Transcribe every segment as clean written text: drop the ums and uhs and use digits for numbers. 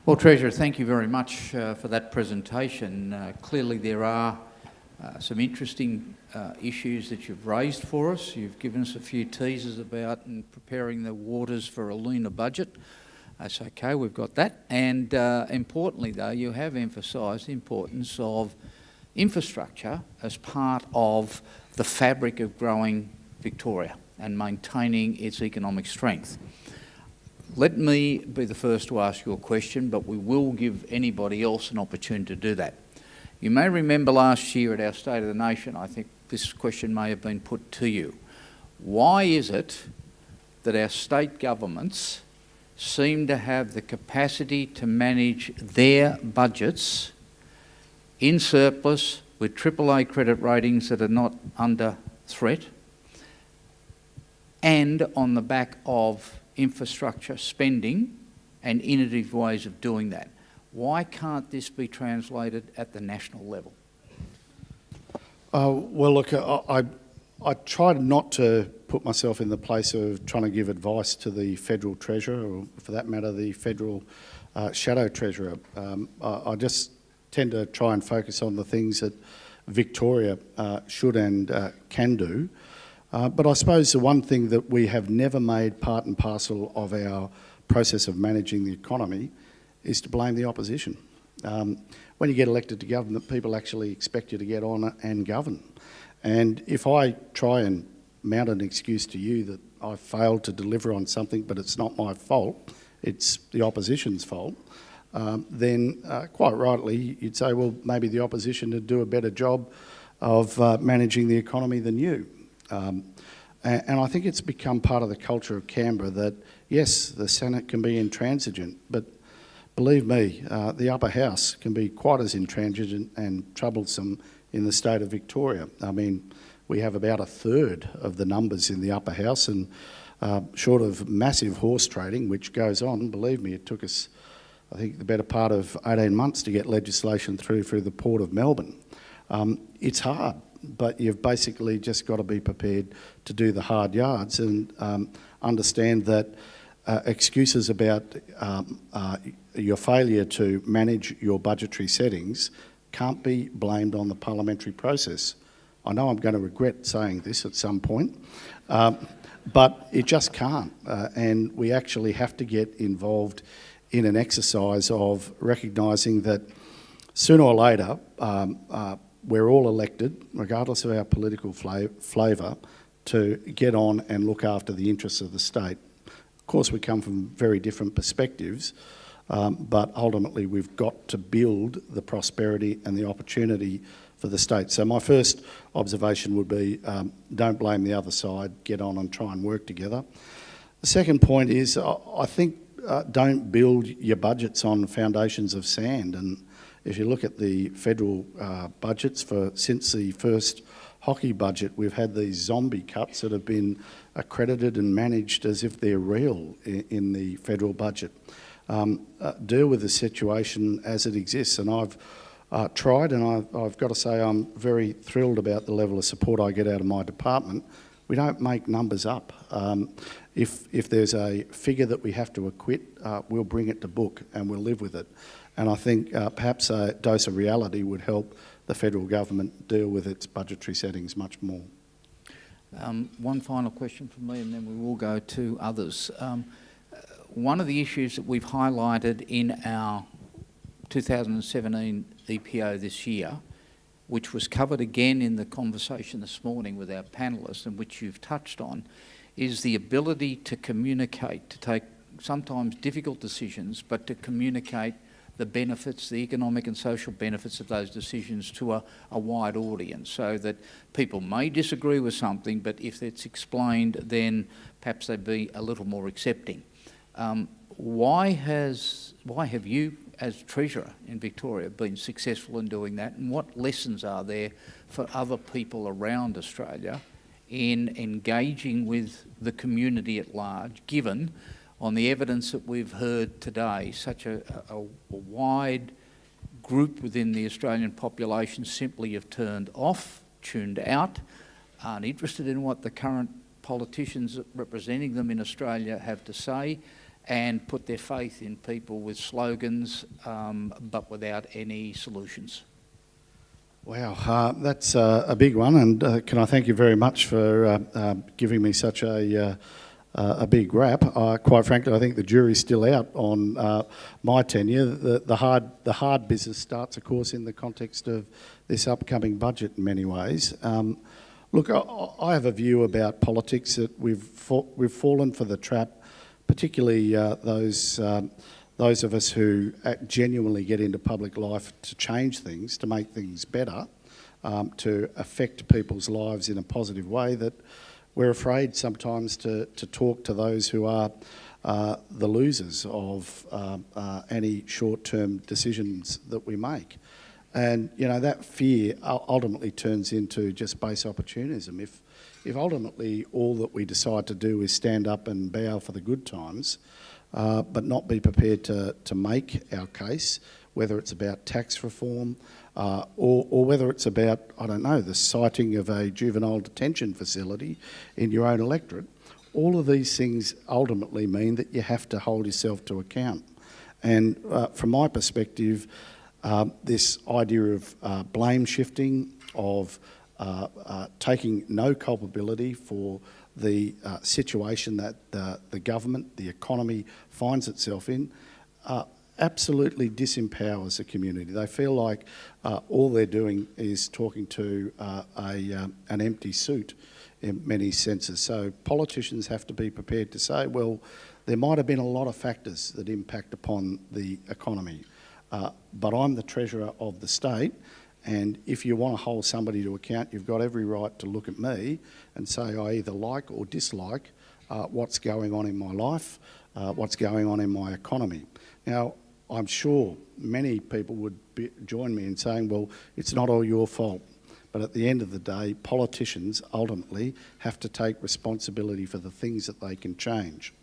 Well, Treasurer, thank you very much for that presentation. Clearly there are some interesting issues that you've raised for us. You've given us a few teasers about preparing the waters for a leaner budget. That's okay, we've got that. And importantly though, you have emphasised the importance of infrastructure as part of the fabric of growing Victoria and maintaining its economic strength. Let me be the first to ask you a question, but we will give anybody else an opportunity to do that. You may remember last year at our State of the Nation, I think this question may have been put to you. Why is it that our state governments seem to have the capacity to manage their budgets in surplus with AAA credit ratings that are not under threat and on the back of infrastructure spending and innovative ways of doing that? Why can't this be translated at the national level? Well, look, I try not to put myself in the place of trying to give advice to the Federal Treasurer, or for that matter, the Federal Shadow Treasurer. I just tend to try and focus on the things that Victoria should and can do. But I suppose the one thing that we have never made part and parcel of our process of managing the economy is to blame the opposition. When you get elected to government, people actually expect you to get on and govern. And if I try and mount an excuse to you that I failed to deliver on something, but it's not my fault, it's the opposition's fault, then quite rightly you'd say, well, maybe the opposition would do a better job of managing the economy than you. And I think it's become part of the culture of Canberra that, yes, the Senate can be intransigent, but believe me, the upper house can be quite as intransigent and troublesome in the state of Victoria. I mean, we have about a third of the numbers in the upper house, and short of massive horse trading, which goes on, believe me, it took us, I think, the better part of 18 months to get legislation through the Port of Melbourne. It's hard, but you've basically just got to be prepared to do the hard yards and understand that excuses about your failure to manage your budgetary settings can't be blamed on the parliamentary process. I know I'm going to regret saying this at some point, but it just can't. And we actually have to get involved in an exercise of recognising that sooner or later, we're all elected, regardless of our political flavour, to get on and look after the interests of the state. Of course, we come from very different perspectives, but ultimately we've got to build the prosperity and the opportunity for the state. So my first observation would be, don't blame the other side, get on and try and work together. The second point is, I think, don't build your budgets on foundations of sand. And if you look at the federal budgets since the first hockey budget, we've had these zombie cuts that have been accredited and managed as if they're real in the federal budget. Deal with the situation as it exists, and I've tried, and I've got to say I'm very thrilled about the level of support I get out of my department. We don't make numbers up. If there's a figure that we have to acquit, we'll bring it to book and we'll live with it. And I think perhaps a dose of reality would help the federal government deal with its budgetary settings much more. One final question from me, and then we will go to others. One of the issues that we've highlighted in our 2017 EPO this year, which was covered again in the conversation this morning with our panellists, and which you've touched on, is the ability to communicate, to take sometimes difficult decisions, but to communicate the benefits, the economic and social benefits of those decisions to a wide audience, so that people may disagree with something, but if it's explained, then perhaps they'd be a little more accepting. Why have you, as Treasurer in Victoria, been successful in doing that, and what lessons are there for other people around Australia in engaging with the community at large, given, on the evidence that we've heard today, such a wide group within the Australian population simply have turned off, tuned out, aren't interested in what the current politicians representing them in Australia have to say, and put their faith in people with slogans, but without any solutions. Wow, that's a big one, and can I thank you very much for giving me such a big rap. Quite frankly, I think the jury's still out on my tenure. The hard business starts, of course, in the context of this upcoming budget in many ways. Look, I have a view about politics that we've fallen for the trap, particularly those of us who genuinely get into public life to change things, to make things better, to affect people's lives in a positive way, that we're afraid sometimes to talk to those who are the losers of any short-term decisions that we make. And, you know, that fear ultimately turns into just base opportunism. If ultimately all that we decide to do is stand up and bow for the good times, but not be prepared to make our case, whether it's about tax reform or whether it's about, I don't know, the siting of a juvenile detention facility in your own electorate, all of these things ultimately mean that you have to hold yourself to account. And from my perspective, this idea of blame shifting, of taking no culpability for the situation that the government, the economy finds itself in, absolutely disempowers the community. They feel like all they're doing is talking to an empty suit in many senses. So politicians have to be prepared to say, well, there might have been a lot of factors that impact upon the economy, but I'm the Treasurer of the state, and if you want to hold somebody to account, you've got every right to look at me and say I either like or dislike what's going on in my life, what's going on in my economy. Now, I'm sure many people would join me in saying, well, it's not all your fault. But at the end of the day, politicians ultimately have to take responsibility for the things that they can change.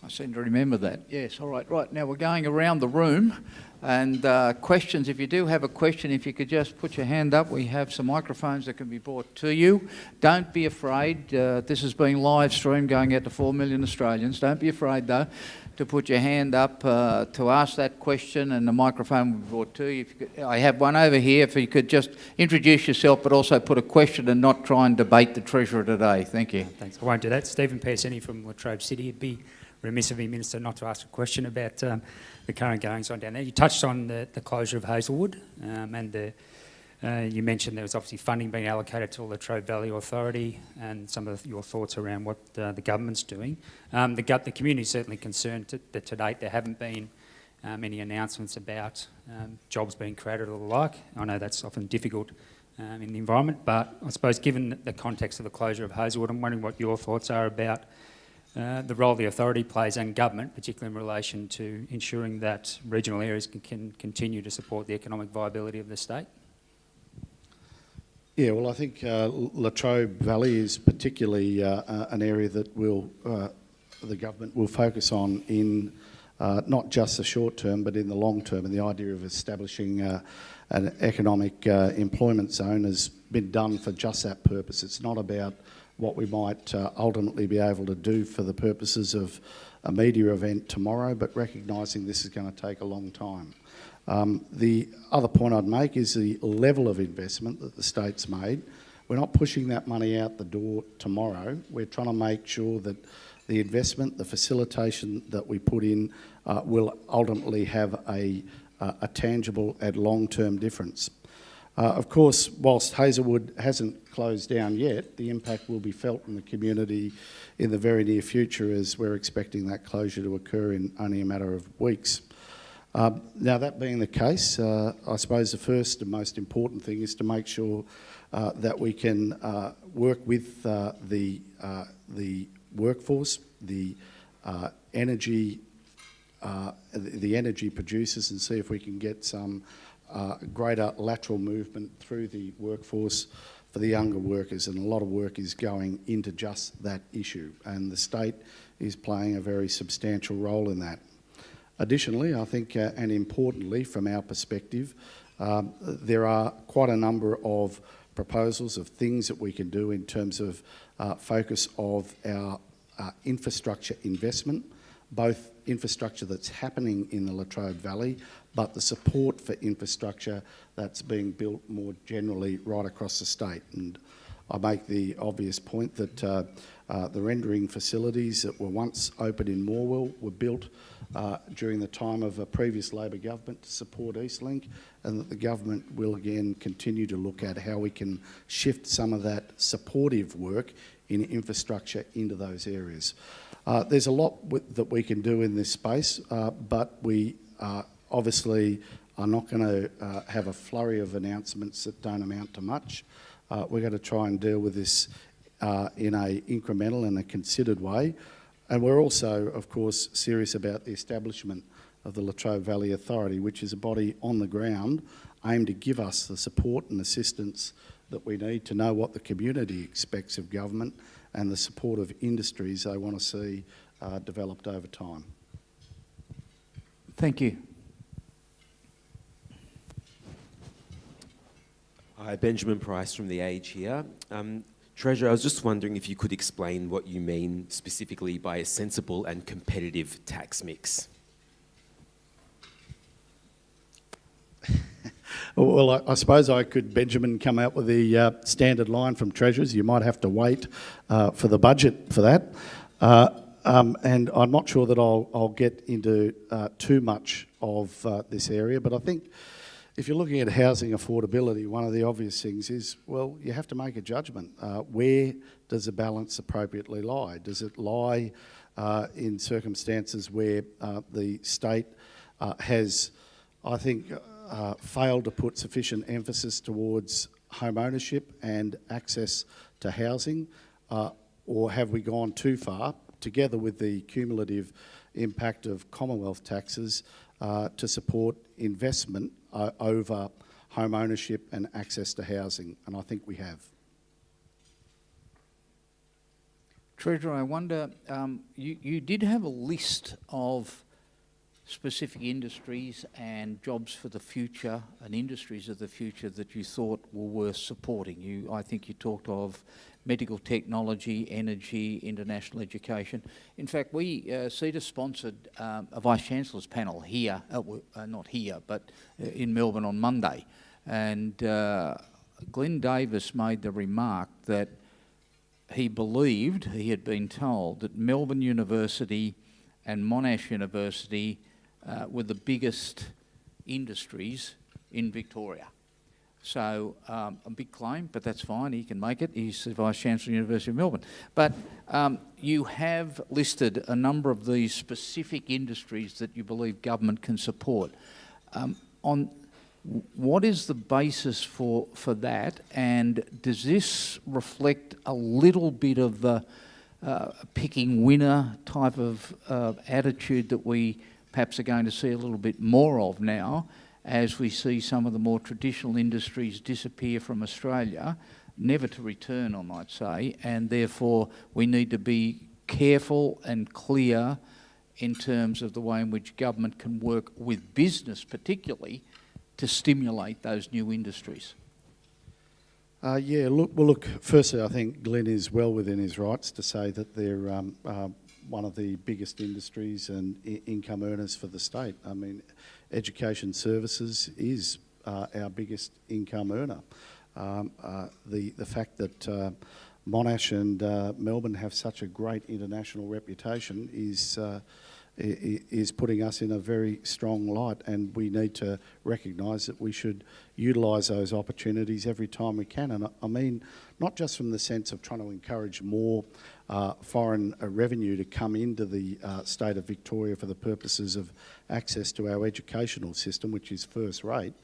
I seem to remember that. Yes, all right. Right, now we're going around the room, and questions. If you do have a question, if you could just put your hand up. We have some microphones that can be brought to you. Don't be afraid. This is being live streamed, going out to 4 million Australians. Don't be afraid, though, to put your hand up to ask that question, and the microphone will be brought to you. If you could, I have one over here. If you could just introduce yourself, but also put a question and not try and debate the Treasurer today. Thank you. Thanks. I won't do that. Stephen Pearsoni from Latrobe City. It'd be remiss of me, Minister, not to ask a question about the current goings-on down there. You touched on the closure of Hazelwood, and you mentioned there was obviously funding being allocated to the Latrobe Valley Authority, and some of your thoughts around what the government's doing. The community is certainly concerned that to date there haven't been any announcements about jobs being created or the like. I know that's often difficult in the environment, but I suppose given the context of the closure of Hazelwood, I'm wondering what your thoughts are about the role the authority plays and government, particularly in relation to ensuring that regional areas can continue to support the economic viability of the state. Yeah, well, I think Latrobe Valley is particularly an area that the government will focus on in not just the short term, but in the long term. And the idea of establishing an economic employment zone has been done for just that purpose. It's not about what we might ultimately be able to do for the purposes of a media event tomorrow, but recognising this is going to take a long time. The other point I'd make is the level of investment that the state's made. We're not pushing that money out the door tomorrow. We're trying to make sure that the investment, the facilitation that we put in will ultimately have a tangible and long-term difference. Of course, whilst Hazelwood hasn't closed down yet, the impact will be felt in the community in the very near future, as we're expecting that closure to occur in only a matter of weeks. Now, that being the case, I suppose the first and most important thing is to make sure that we can work with the workforce, the energy producers, and see if we can get some greater lateral movement through the workforce for the younger workers, and a lot of work is going into just that issue, and the state is playing a very substantial role in that. Additionally, I think, and importantly from our perspective, there are quite a number of proposals of things that we can do in terms of focus of our infrastructure investment, both infrastructure that's happening in the Latrobe Valley, but the support for infrastructure that's being built more generally right across the state. And I make the obvious point that the rendering facilities that were once open in Morwell were built during the time of a previous Labor government to support Eastlink, and that the government will again continue to look at how we can shift some of that supportive work in infrastructure into those areas. There's a lot that we can do in this space, but we obviously are not going to have a flurry of announcements that don't amount to much. We're going to try and deal with this in a incremental and a considered way. And we're also, of course, serious about the establishment of the Latrobe Valley Authority, which is a body on the ground aimed to give us the support and assistance that we need to know what the community expects of government and the support of industries they want to see developed over time. Thank you. Hi, Benjamin Price from The Age here. Treasurer, I was just wondering if you could explain what you mean specifically by a sensible and competitive tax mix. Well, I suppose I could, Benjamin, come out with the standard line from Treasurers. You might have to wait for the budget for that. And I'm not sure that I'll get into too much of this area, but I think if you're looking at housing affordability, one of the obvious things is, well, you have to make a judgment. Where does the balance appropriately lie? Does it lie in circumstances where the state has, I think, failed to put sufficient emphasis towards home ownership and access to housing, or have we gone too far, together with the cumulative impact of Commonwealth taxes, to support investment over home ownership and access to housing? And I think we have. Treasurer, I wonder, you did have a list of specific industries and jobs for the future and industries of the future that you thought were worth supporting. I think you talked of medical technology, energy, international education. In fact, CEDA sponsored a Vice-Chancellor's panel here, not here, but in Melbourne on Monday. And Glenn Davis made the remark that he believed, he had been told, that Melbourne University and Monash University were the biggest industries in Victoria. So a big claim, but that's fine, he can make it. He's the Vice-Chancellor of the University of Melbourne. But you have listed a number of these specific industries that you believe government can support. On what is the basis for that, and does this reflect a little bit of the picking winner type of attitude that we perhaps are going to see a little bit more of now, as we see some of the more traditional industries disappear from Australia, never to return, I might say, and therefore we need to be careful and clear in terms of the way in which government can work with business particularly to stimulate those new industries? Look, firstly, I think Glenn is well within his rights to say that they're one of the biggest industries and income earners for the state. I mean, education services is our biggest income earner. The fact that Monash and Melbourne have such a great international reputation is putting us in a very strong light, and we need to recognise that we should utilise those opportunities every time we can. And I mean, not just from the sense of trying to encourage more foreign revenue to come into the state of Victoria for the purposes of access to our educational system, which is first rate,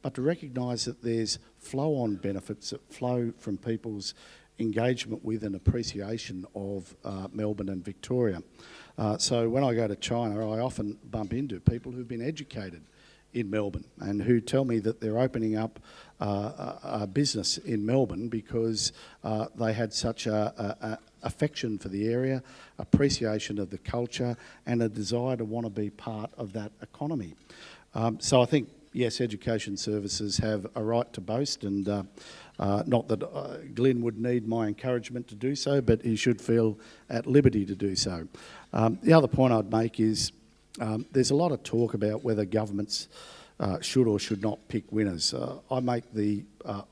but to recognise that there's flow-on benefits that flow from people's engagement with and appreciation of Melbourne and Victoria. So when I go to China, I often bump into people who've been educated in Melbourne and who tell me that they're opening up a business in Melbourne because they had such a affection for the area, appreciation of the culture, and a desire to want to be part of that economy. So I think, yes, education services have a right to boast, and Not that Glyn would need my encouragement to do so, but he should feel at liberty to do so. The other point I'd make is there's a lot of talk about whether governments should or should not pick winners. I make the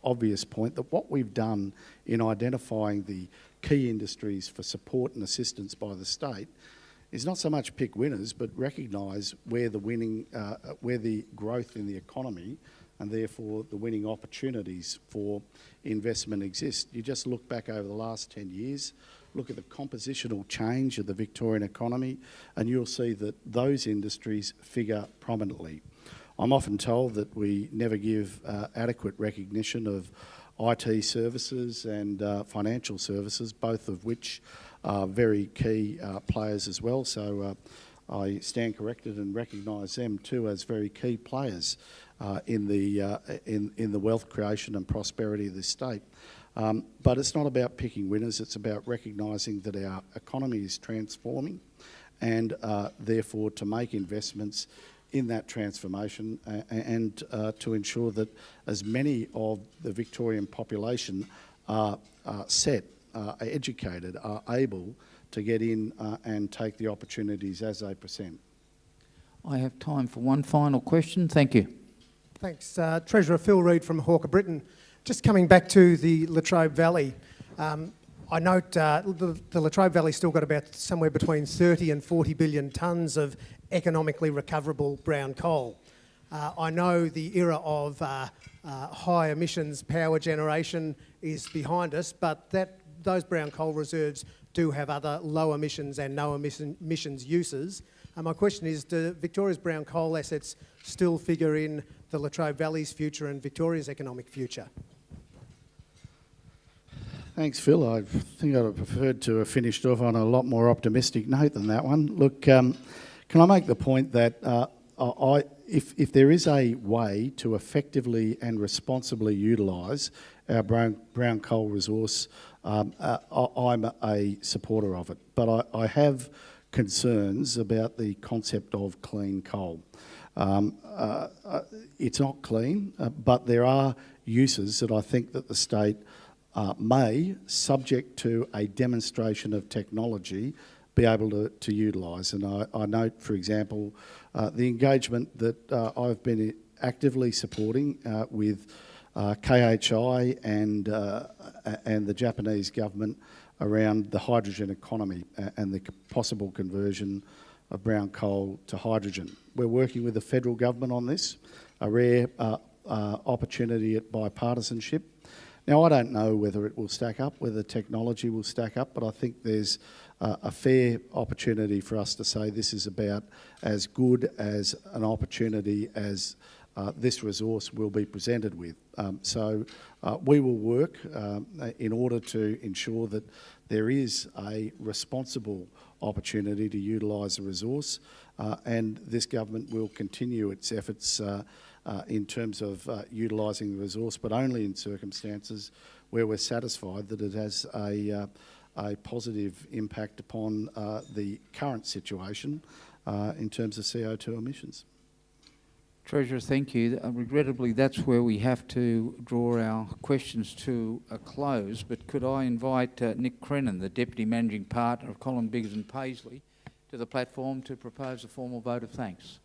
obvious point that what we've done in identifying the key industries for support and assistance by the state is not so much pick winners, but recognise where the growth in the economy and therefore the winning opportunities for investment exist. You just look back over the last 10 years, look at the compositional change of the Victorian economy, and you'll see that those industries figure prominently. I'm often told that we never give adequate recognition of IT services and financial services, both of which are very key players as well. So I stand corrected and recognise them too as very key players in the wealth creation and prosperity of this state. But it's not about picking winners, it's about recognising that our economy is transforming and therefore to make investments in that transformation and to ensure that as many of the Victorian population are educated, are able to get in and take the opportunities as they present. I have time for one final question. Thank you. Thanks. Treasurer Phil Reid from Hawker Britain. Just coming back to the Latrobe Valley, I note the Latrobe Valley's still got about somewhere between 30 and 40 billion tonnes of economically recoverable brown coal. I know the era of high emissions power generation is behind us, but those brown coal reserves do have other low emissions and no emissions uses. My question is, do Victoria's brown coal assets still figure in the Latrobe Valley's future and Victoria's economic future? Thanks, Phil. I think I'd have preferred to have finished off on a lot more optimistic note than that one. Look, can I make the point that if there is a way to effectively and responsibly utilise our brown coal resource, I'm a supporter of it. But I have concerns about the concept of clean coal. It's not clean, but there are uses that I think that the state may, subject to a demonstration of technology, be able to utilise. And I note, for example, the engagement that I've been actively supporting with KHI and the Japanese government around the hydrogen economy and the possible conversion of brown coal to hydrogen. We're working with the federal government on this, a rare opportunity at bipartisanship. Now, I don't know whether it will stack up, whether technology will stack up, but I think there's a fair opportunity for us to say this is about as good as an opportunity as this resource will be presented with. So we will work in order to ensure that there is a responsible opportunity to utilise the resource, and this government will continue its efforts in terms of utilising the resource, but only in circumstances where we're satisfied that it has a positive impact upon the current situation in terms of CO2 emissions. Treasurer, thank you. Regrettably, that's where we have to draw our questions to a close, but could I invite Nick Crennan, the Deputy Managing Partner of Collin Biggers and Paisley, to the platform to propose a formal vote of thanks.